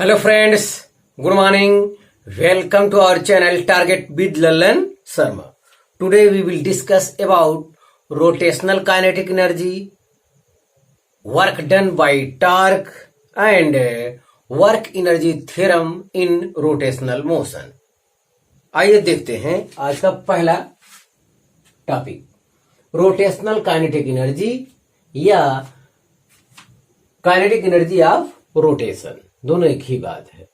Hello friends, good morning. Welcome to our channel Target with Lallan Sharma. Today we will discuss about rotational kinetic energy, work done by torque and work energy theorem in rotational motion. आइए देखते हैं आज का पहला topic, rotational kinetic energy या kinetic energy of rotation. दोनों एक ही बात है।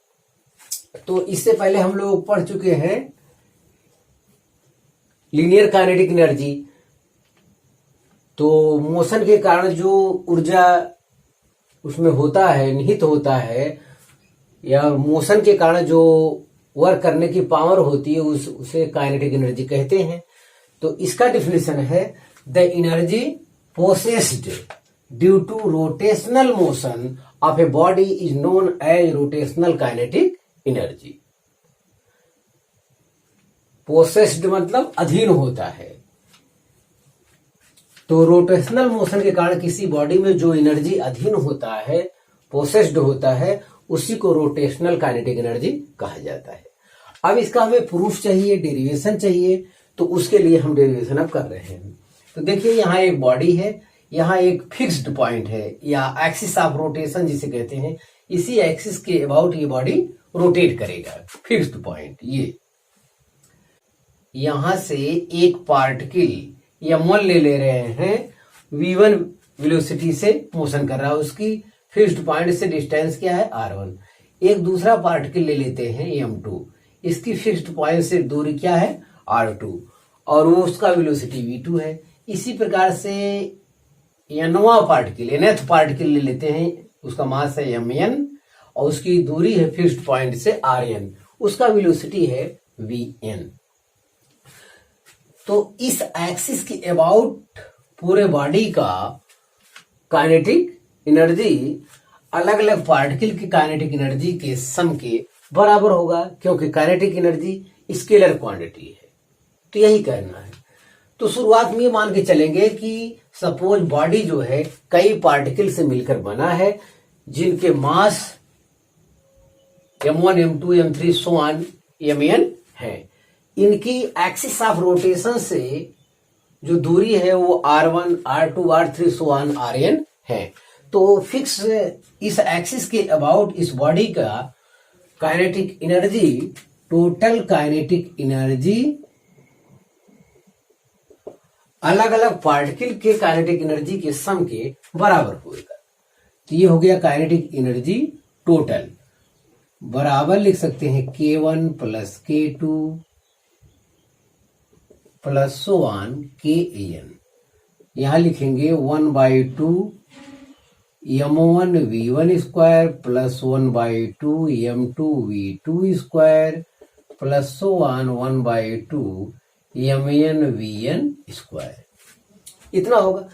तो इससे पहले हम लोग पढ़ चुके हैं लीनियर काइनेटिक एनर्जी। तो मोशन के कारण जो ऊर्जा उसमें होता है, निहित होता है, या मोशन के कारण जो वर्क करने की पावर होती है उसे काइनेटिक एनर्जी कहते हैं। तो इसका डिफिनेशन है the energy possessed due to rotational motion of a body is known as rotational kinetic energy. Possessed मतलब अधीन होता है। तो रोटेशनल मोशन के कारण किसी बॉडी में जो एनर्जी अधीन होता है, पोसेस्ड होता है, उसी को रोटेशनल काइनेटिक एनर्जी कहा जाता है। अब इसका हमें प्रूफ चाहिए, डेरिवेशन चाहिए, तो उसके लिए हम डेरिवेशन अब कर रहे हैं। तो देखिए यहाँ एक बॉडी है, यहाँ एक फिक्स्ड पॉइंट है या एक्सिस ऑफ रोटेशन जिसे कहते हैं। इसी एक्सिस के अबाउट ये बॉडी रोटेट करेगा। फिक्स्ड पॉइंट ये यहां से एक पार्टिकल m1 ले रहे हैं, v1 वेलोसिटी से मोशन कर रहा है, उसकी फिक्स्ड पॉइंट से डिस्टेंस क्या है r1। एक दूसरा पार्टिकल ले लेते हैं m2, इसकी फिक्स्ड पॉइंट से दूरी क्या है r2, और वो उसका वेलोसिटी v2 है। इसी प्रकार से nवां पार्टिकल, nth पार्टिकल ले लेते हैं, उसका मास है mn और उसकी दूरी है फिक्स्ड पॉइंट से rn, उसका वेलोसिटी है vn। तो इस एक्सिस के अबाउट पूरे बॉडी का काइनेटिक एनर्जी अलग अलग पार्टिकल की काइनेटिक एनर्जी के सम के बराबर होगा, क्योंकि काइनेटिक एनर्जी स्केलर क्वांटिटी है। तो यही कहना है। तो शुरुआत में ये मान के चलेंगे कि सपोज बॉडी जो है कई पार्टिकल से मिलकर बना है, जिनके मास m1, m2, m3 so on mn है। इनकी एक्सिस ऑफ रोटेशन से जो दूरी है वो r1, r2, r3 so on rn है। तो फिक्स इस एक्सिस के अबाउट इस बॉडी का kinetic energy, total kinetic energy अलग अलग पार्टिकल के काइनेटिक एनर्जी के सम के बराबर होगा। तो ये हो गया काइनेटिक एनर्जी टोटल, बराबर लिख सकते हैं k1 plus k2 plus so on kn। यहां लिखेंगे 1/2 m1 v1 square plus 1/2 m2 v2 square plus so on 1/2 mn vn square. इतना होगा।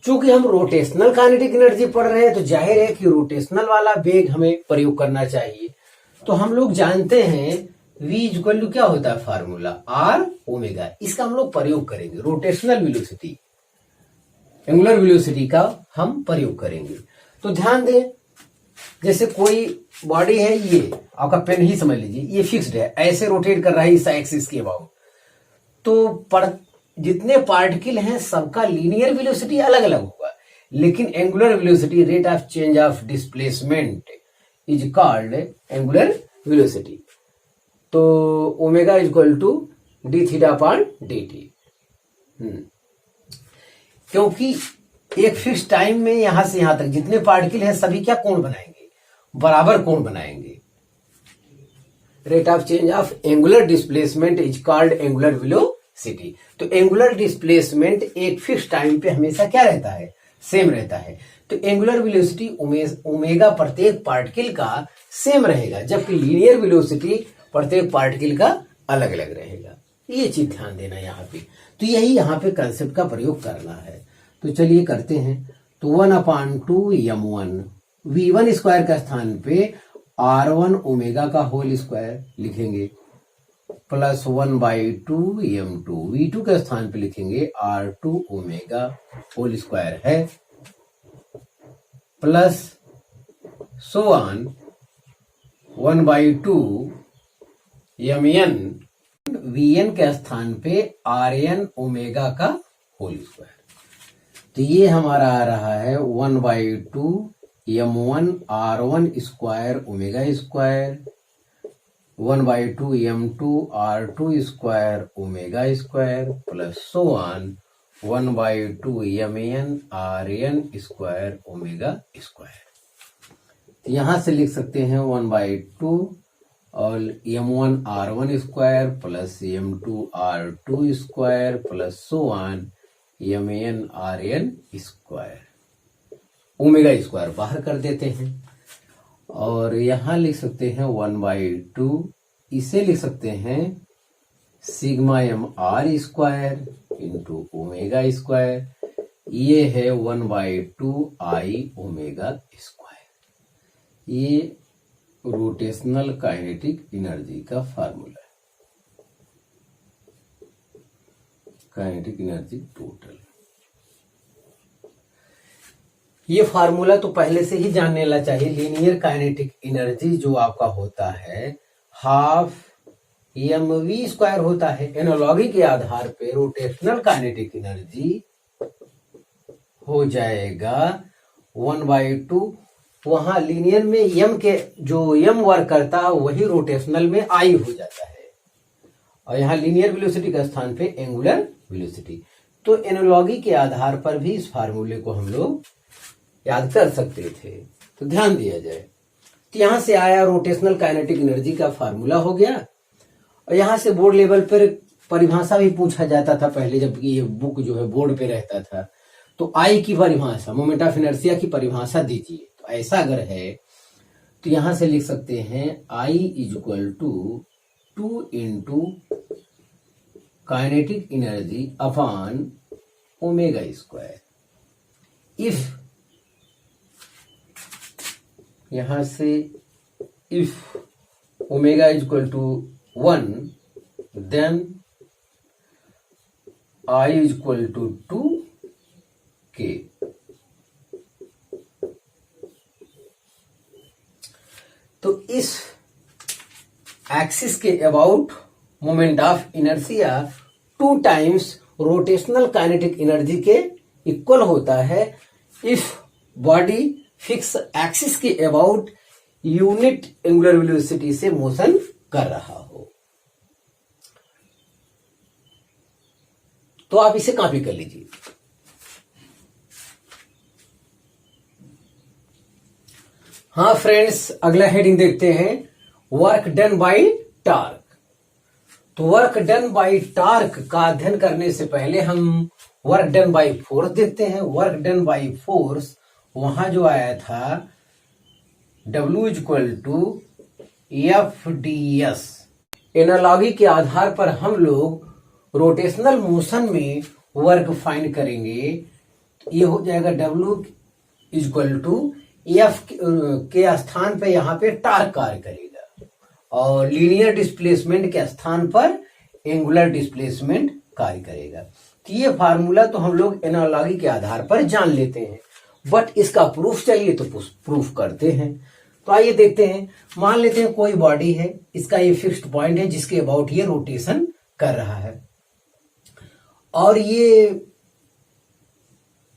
चूंकि हम रोटेशनल काइनेटिक एनर्जी पढ़ रहे हैं तो जाहिर है कि रोटेशनल वाला वेग हमें प्रयोग करना चाहिए। तो हम लोग जानते हैं v इक्वल टू क्या होता है, फार्मूला r ओमेगा। इसका हम लोग प्रयोग करेंगे। रोटेशनल वेलोसिटी, एंगुलर वेलोसिटी का हम प्रयोग करेंगे। तो ध्यान दें, जैसे कोई बॉडी है, ये आपका पेन ही समझ लीजिए, ये फिक्स्ड है, ऐसे रोटेट कर रहा है इस एक्सिस के अबाउट। तो जितने पार्टिकल हैं सबका लीनियर वेलोसिटी अलग अलग होगा, लेकिन angular velocity, rate of change of displacement is called angular velocity. तो omega equal to d theta upon d t. क्योंकि एक फिक्स टाइम में यहां से यहां तक जितने पार्टिकल हैं सभी क्या कोण बनाएंगे, बराबर कोण बनाएंगे। Rate of change of angular displacement is called angular velocity. तो एंगुलर डिस्प्लेसमेंट एक फिक्स टाइम पे हमेशा क्या रहता है, सेम रहता है। तो एंगुलर वेलोसिटी ओमेगा प्रत्येक पार्टिकल का सेम रहेगा, जबकि लीनियर वेलोसिटी प्रत्येक पार्टिकल का अलग अलग रहेगा। ये चीज ध्यान देना यहाँ पे। तो यही यहाँ पे कंसेप्ट का प्रयोग करना है। तो चलिए करते हैं। तो 1/2 m1 v1 स्क्वायर का स्थान पे r1 ओमेगा का होल स्क्वायर लिखेंगे, प्लस 1/2 m2 v2 के स्थान पे लिखेंगे r2 ओमेगा होल स्क्वायर है, plus so on 1/2 mn vn के स्थान पे rn ओमेगा का होल स्क्वायर। तो ये हमारा आ रहा है 1/2 m1 r1 square omega square, 1/2 m2 r2 square omega square plus so on 1/2 mn rn square omega square. तो यहां से लिख सकते हैं 1/2 और m1 r1 square plus m2 r2 square plus so on mn rn square, omega square बाहर कर देते हैं और यहां लिख सकते हैं 1/2, इसे लिख सकते हैं sigma m r square into omega square, ये है 1/2 I ओमेगा स्क्वायर। ये रोटेशनल काइनेटिक एनर्जी का फार्मूला है, काइनेटिक एनर्जी टोटल। ये फार्मूला तो पहले से ही जान लेना चाहिए। लीनियर काइनेटिक एनर्जी जो आपका होता है हाफ mv स्क्वायर होता है। एनालॉगी के आधार पे रोटेशनल काइनेटिक एनर्जी हो जाएगा 1/2, वहां लीनियर में m के जो m वर्क करता है वही रोटेशनल में I हो जाता है और यहाँ लीनियर वेलोसिटी के स्थान पे एंगुलर वेलोसिटी। तो एनालॉगी के आधार पर भी इस फार्मूले को हम लोग याद कर सकते थे, तो ध्यान दिया जाए। तो यहां से आया रोटेशनल काइनेटिक एनर्जी का फार्मूला हो गया और यहां से बोर्ड लेवल पर परिभाषा भी पूछा जाता था पहले, जब ये बुक जो है बोर्ड पे रहता था तो आई की परिभाषा, मोमेंट ऑफ इनर्शिया की परिभाषा दीजिए। तो ऐसा अगर है तो यहां से लिख सकते हैं I equal to 2 into kinetic energy upon omega square. If यहां से if omega equal to 1 then I equal to 2k। तो इस एक्सिस के about moment of inertia 2 times rotational kinetic energy के इक्वल होता है इफ बॉडी फिक्स एक्सिस के about unit angular velocity से मोशन कर रहा हो। तो आप इसे कॉपी कर लीजिए। हाँ फ्रेंड्स, अगला हेडिंग देखते हैं, वर्क डन बाय टार्क। तो वर्क डन बाय टार्क का अध्ययन करने से पहले हम वर्क डन बाय फोर्स देखते हैं। वर्क डन बाय फोर्स वहां जो आया था W equal to FDS। Analogy के आधार पर हम लोग रोटेशनल मोशन में वर्क फाइंड करेंगे। ये हो जाएगा W इक्वल टू F के स्थान पे यहाँ पे टार्क कार्य करेगा और लीनियर डिस्प्लेसमेंट के स्थान पर एंगुलर डिस्प्लेसमेंट कार्य करेगा। तो ये फार्मूला तो हम लोग एनालॉगी के आधार पर जान लेते हैं, बट इसका प्रूफ चाहिए तो प्रूफ करते हैं। तो आइए देखते हैं। मान लेते हैं कोई बॉडी है, इसका ये फिक्स्ड पॉइंट है जिसके अबाउट ये रोटेशन कर रहा है और ये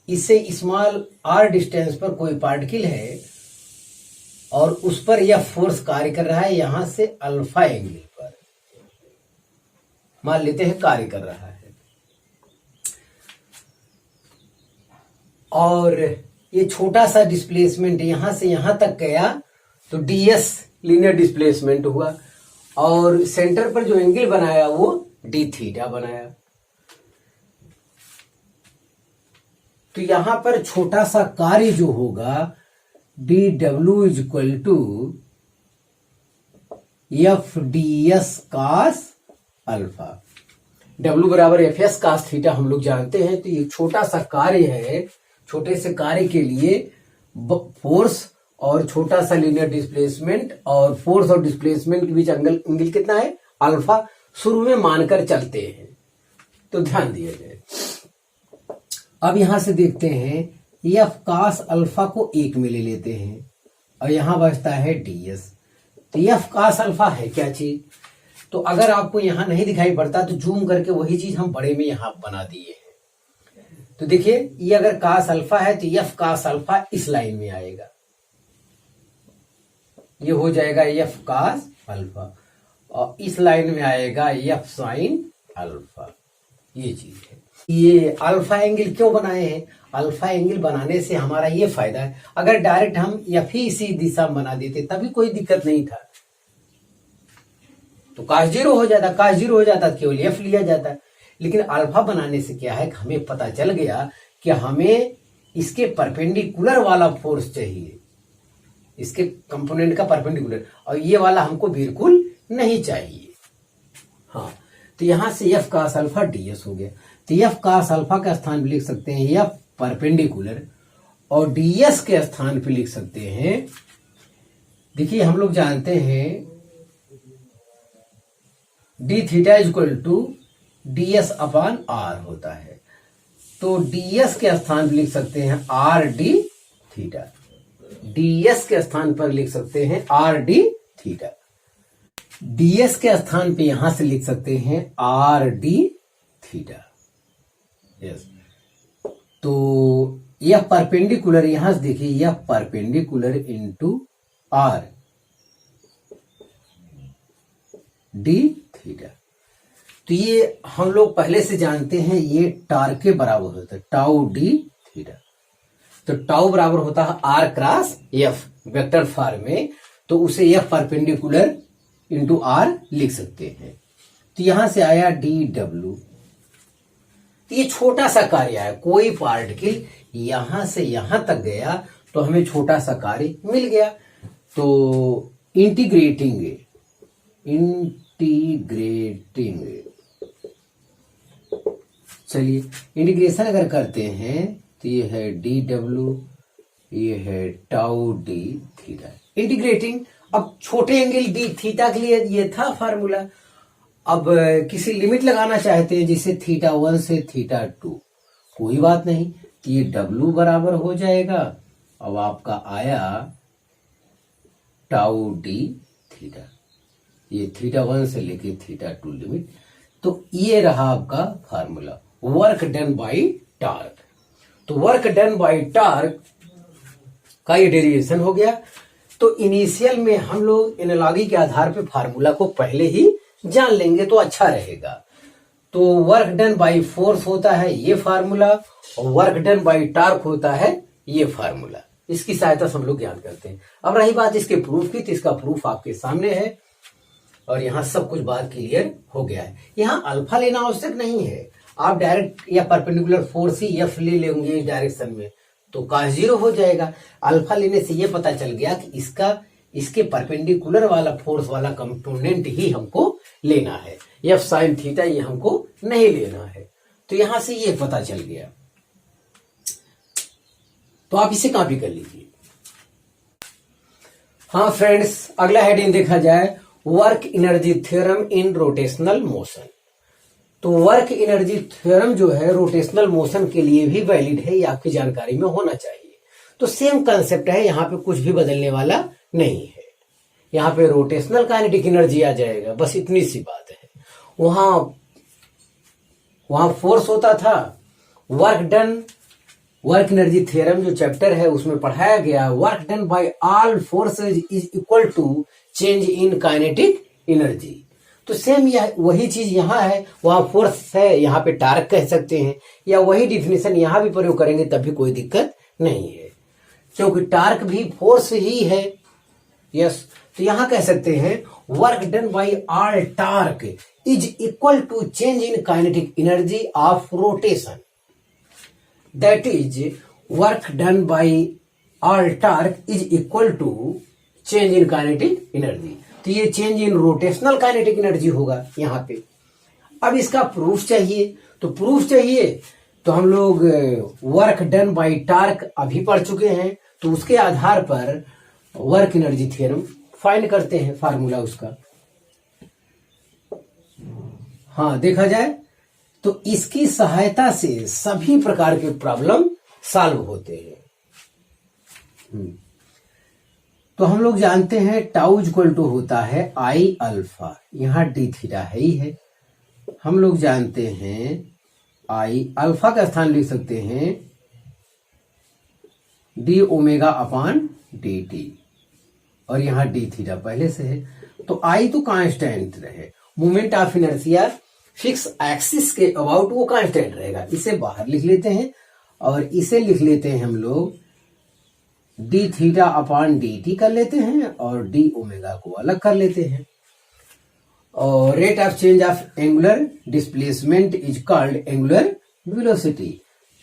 इससे स्मॉल r डिस्टेंस पर कोई पार्टिकल है और उस पर यह फोर्स कार्य कर रहा है, यहां से अल्फा एंगल पर मान लेते हैं कार्य कर रहा है और ये छोटा सा डिस्प्लेसमेंट यहां से यहां तक गया तो ds लीनियर डिस्प्लेसमेंट हुआ और सेंटर पर जो एंगल बनाया वो d थीटा बनाया। तो यहां पर छोटा सा कार्य जो होगा dw equal to FDS cos alpha. W बराबर FS cos थीटा हम लोग जानते हैं। तो ये छोटा सा कार्य है, छोटे से कार्य के लिए फोर्स और छोटा सा लीनियर डिस्प्लेसमेंट और फोर्स और डिस्प्लेसमेंट के बीच एंगल कितना है अल्फा, शुरू में मानकर चलते हैं। तो ध्यान दिया जाए। अब यहां से देखते हैं F cos अल्फा को 1 में ले लेते हैं और यहां बचता है ds। तो एफ कास अल्फा है क्या चीज? तो अगर आपको यहां नहीं दिखाई पड़ता तो जूम करके वही चीज हम बड़े में यहां बना दिए हैं। तो देखिए ये अगर कास अल्फा है तो एफ कास अल्फा इस लाइन में आएगा, ये हो जाएगा एफ कास अल्फा, और इस लाइन में आएगा एफ साइन अल्फा। ये चीज है। ये अल्फा एंगल क्यों बनाए हैं? अल्फा एंगल बनाने से हमारा ये फायदा है, अगर डायरेक्ट हम एफ ही इसी दिशा में बना देते तभी कोई दिक्कत नहीं था, तो काश जीरो हो जाता, काश जीरो हो जाता केवल एफ लिया जाता। लेकिन अल्फा बनाने से क्या है, हमें पता चल गया कि हमें इसके परपेंडिकुलर वाला फोर्स चाहिए, इसके कंपोनेंट का परपेंडिकुलर, और ये वाला हमको बिल्कुल नहीं चाहिए। हाँ, तो यहां से एफ कास अल्फा डीएस हो गया। तो एफ कास अल्फा का स्थान पे लिख सकते हैं एफ परपेंडिकुलर, और डीएस के स्थान पे लिख सकते हैं, देखिए हम लोग जानते हैं D theta is equal to DS upon R होता है, तो डीएस के स्थान पर लिख सकते हैं आर डी थीटा, डीएस के स्थान पर लिख सकते हैं आर डी थीटा, डीएस के स्थान पे यहां से लिख सकते हैं आर डी थीटा। यस, तो यह परपेंडिकुलर, यहां से देखिए यह perpendicular into R D theta. तो ये हम लोग पहले से जानते हैं ये टार के बराबर होता है, टाउ डी थीटा। तो टाउ बराबर होता है R cross F vector form में, तो उसे एफ परपेंडिकुलर इंटू आर लिख सकते हैं। तो यहां से आया डी डब्ल्यू, ये छोटा सा कार्य है, कोई पार्टिकल यहां से यहां तक गया तो हमें छोटा सा कार्य मिल गया। तो इंटीग्रेटिंग चलिए इंटीग्रेशन अगर करते हैं तो ये है डी डब्ल्यू, ये है टाउ डी थीटा। इंटीग्रेटिंग, अब छोटे एंगल डी थीटा के लिए ये था फार्मूला, अब किसी लिमिट लगाना चाहते हैं जैसे थीटा 1 से थीटा 2, कोई बात नहीं, ये डब्ल्यू बराबर हो जाएगा। अब आपका आया टाउ डी थीटा, ये थीटा 1 से लेके थीटा 2 लिमिट। तो ये रहा आपका formula, work done bye torque. तो वर्क डन बाय टार्क का ये डेरिवेशन हो गया। तो इनिशियल में हम लोग एनालॉजी के आधार पे फार्मूला को पहले ही जान लेंगे तो अच्छा रहेगा। तो वर्क डन बाय फोर्स होता है ये फार्मूला, और वर्क डन बाय टार्क होता है ये फार्मूला। इसकी सहायता से हम लोग ज्ञान करते हैं। अब रही बात इसके प्रूफ की, तो इसका प्रूफ आपके सामने है, और यहां सब कुछ बात क्लियर हो गया है। यहां अल्फा लेना आवश्यक नहीं है, आप डायरेक्ट या परपेंडिकुलर फोर्स ही एफ ले लेंगे इस डायरेक्शन में तो काश जीरो हो जाएगा। अल्फा लेने से ये पता चल गया कि इसके परपेंडिकुलर वाला फोर्स वाला कंपोनेंट ही हमको लेना है, एफ साइन थीटा ये हमको नहीं लेना है। तो यहां से ये पता चल गया, तो आप इसे कॉपी कर लीजिए। हाँ फ्रेंड्स, अगला हेडिंग देखा जाए, work energy theorem in rotational motion. तो वर्क एनर्जी थ्योरम जो है रोटेशनल मोशन के लिए भी वैलिड है, ये आपकी जानकारी में होना चाहिए। तो सेम कंसेप्ट है, यहां पे कुछ भी बदलने वाला नहीं है। यहां पे रोटेशनल काइनेटिक एनर्जी आ जाएगा, बस इतनी सी बात है। वहां फोर्स होता था, वर्क एनर्जी थ्योरम जो चैप्टर है उसमें पढ़ाया गया, work done by all forces is equal to change in kinetic energy. तो सेम वही चीज यहां है, वहां फोर्स है, यहां पे टार्क कह सकते हैं, या वही डिफिनेशन यहां भी प्रयोग करेंगे तब भी कोई दिक्कत नहीं है, क्योंकि टार्क भी फोर्स ही है। यस, तो यहां कह सकते हैं work done by all torque is equal to change in kinetic energy of rotation. That is work done by all torque is equal to change in kinetic energy. तो ये change in rotational kinetic energy होगा यहां पे। अब इसका proof चाहिए, तो proof चाहिए तो हम लोग वर्क डन बाय टार्क अभी पढ़ चुके हैं, तो उसके आधार पर वर्क एनर्जी थ्योरम फाइंड करते हैं, फार्मूला उसका। हाँ, देखा जाए तो इसकी सहायता से सभी प्रकार के प्रॉब्लम सॉल्व होते हैं। तो हम लोग जानते हैं टाउ इक्वल टू होता है आई अल्फा, यहाँ डी थीटा है ही है। हम लोग जानते हैं आई अल्फा का स्थान लिख सकते हैं डी ओमेगा अपान डी टी, और यहाँ डी थीटा पहले से है। तो आई तो कांस्टेंट रहे, moment of inertia fix axis के अबाउट वो कांस्टेंट रहेगा। इसे बाहर लिख लेते हैं और इसे लिख लेते हैं हम लोग D theta upon D T कर लेते हैं और डी ओमेगा को अलग कर लेते हैं। और rate of change of angular displacement is called angular velocity.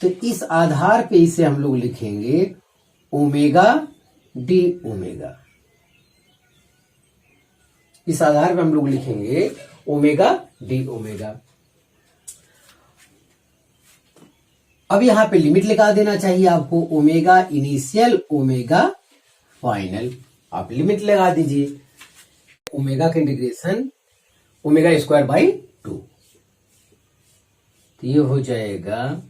तो इस आधार पे इसे हम लोग लिखेंगे ओमेगा डी ओमेगा। इस आधार पे हम लोग लिखेंगे ओमेगा डी ओमेगा। अब यहां पे लिमिट लगा देना चाहिए आपको, ओमेगा इनिशियल ओमेगा फाइनल। आप लिमिट लगा दीजिए, ओमेगा का इंटीग्रेशन ओमेगा स्क्वायर बाई 2। तो ये हो जाएगा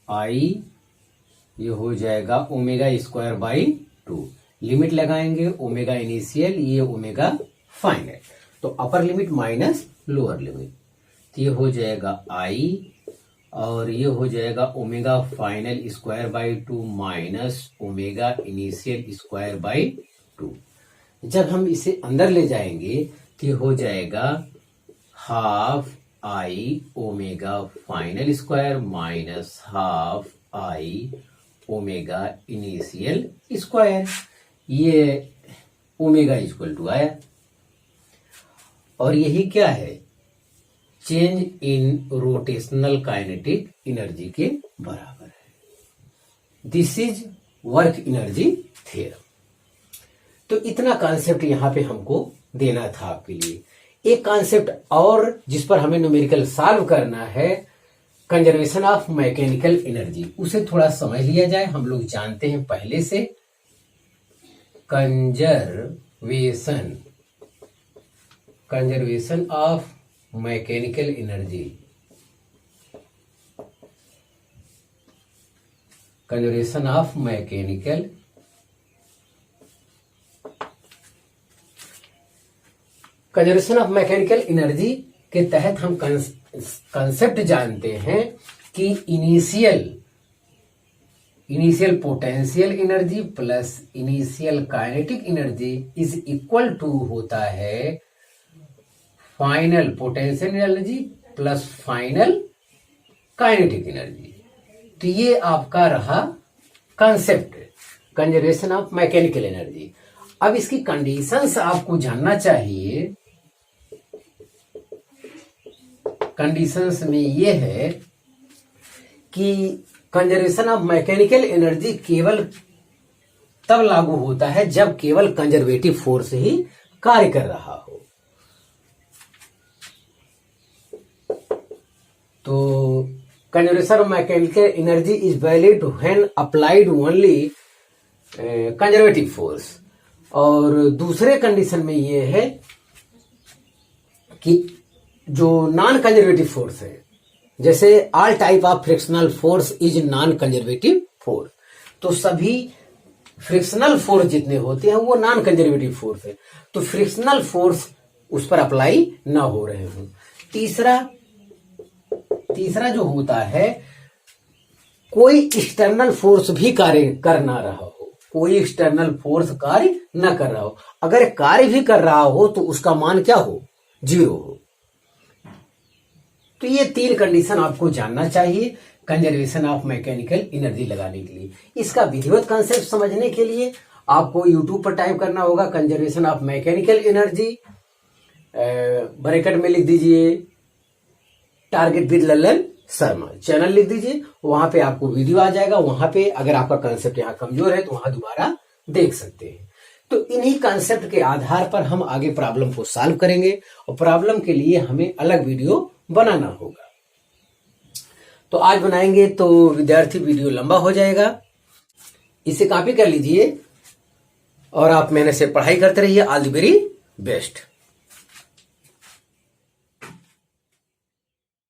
आई, ये हो जाएगा ओमेगा स्क्वायर बाई 2। लिमिट लगाएंगे ओमेगा इनिशियल, ये ओमेगा फाइनल। तो upper limit minus lower limit, तो ये हो जाएगा आई और ये हो जाएगा omega final square by 2 minus omega initial square by 2। जब हम इसे अंदर ले जाएंगे तो ये हो जाएगा half I omega final square minus half I omega initial square. ये ओमेगा इक्वल टू आया, और यही क्या है, change in rotational kinetic energy के बराबर है। This is work energy theorem. तो इतना कॉन्सेप्ट यहां पे हमको देना था आपके लिए। एक कॉन्सेप्ट और जिस पर हमें न्यूमेरिकल सॉल्व करना है, कंजर्वेशन ऑफ मैकेनिकल एनर्जी, उसे थोड़ा समझ लिया जाए। हम लोग जानते हैं पहले से conservation of mechanical energy, conservation of mechanical energy के तहत हम कंसेप्ट जानते हैं कि initial potential energy plus initial kinetic energy is equal to होता है final potential energy plus final kinetic energy. तो ये आपका रहा concept conservation of mechanical energy. अब इसकी कंडीशंस आपको जानना चाहिए। कंडीशंस में ये है कि कंजर्वेशन ऑफ मैकेनिकल एनर्जी केवल तब लागू होता है जब केवल कंजर्वेटिव फोर्स ही कार्य कर रहा हो। तो conservation of mechanical energy is valid when applied only conservative force. और दूसरे कंडीशन में ये है कि जो नॉन कंजर्वेटिव फोर्स है, जैसे all type of frictional force is non conservative force, तो सभी फ्रिक्शनल फोर्स जितने होते हैं वो नॉन कंजर्वेटिव फोर्स है, तो फ्रिक्शनल फोर्स उस पर अप्लाई ना हो रहे हो। तीसरा जो होता है, कोई एक्सटर्नल फोर्स भी कार्य कर ना रहा हो, कोई एक्सटर्नल फोर्स कार्य न कर रहा हो। अगर कार्य भी कर रहा हो तो उसका मान क्या हो, 0 हो। तो ये 3 कंडीशन आपको जानना चाहिए कंजर्वेशन ऑफ मैकेनिकल एनर्जी लगाने के लिए। इसका विधिवत कॉन्सेप्ट समझने के लिए आपको यूट्यूब पर टाइप करना होगा conservation of mechanical energy, bracket में लिख दीजिए target with Lallan Sharma, channel लिख दीजिए, वहां पे आपको वीडियो आ जाएगा। वहां पे अगर आपका कंसेप्ट यहाँ कमजोर है तो वहां दोबारा देख सकते हैं। तो इन्हीं कंसेप्ट के आधार पर हम आगे प्रॉब्लम को सॉल्व करेंगे, और प्रॉब्लम के लिए हमें अलग वीडियो बनाना होगा। तो आज बनाएंगे तो विद्यार्थी वीडियो लंबा हो जाएगा। इसे कॉपी कर लीजिए और आप मेहनत से पढ़ाई करते रहिए। All the very best.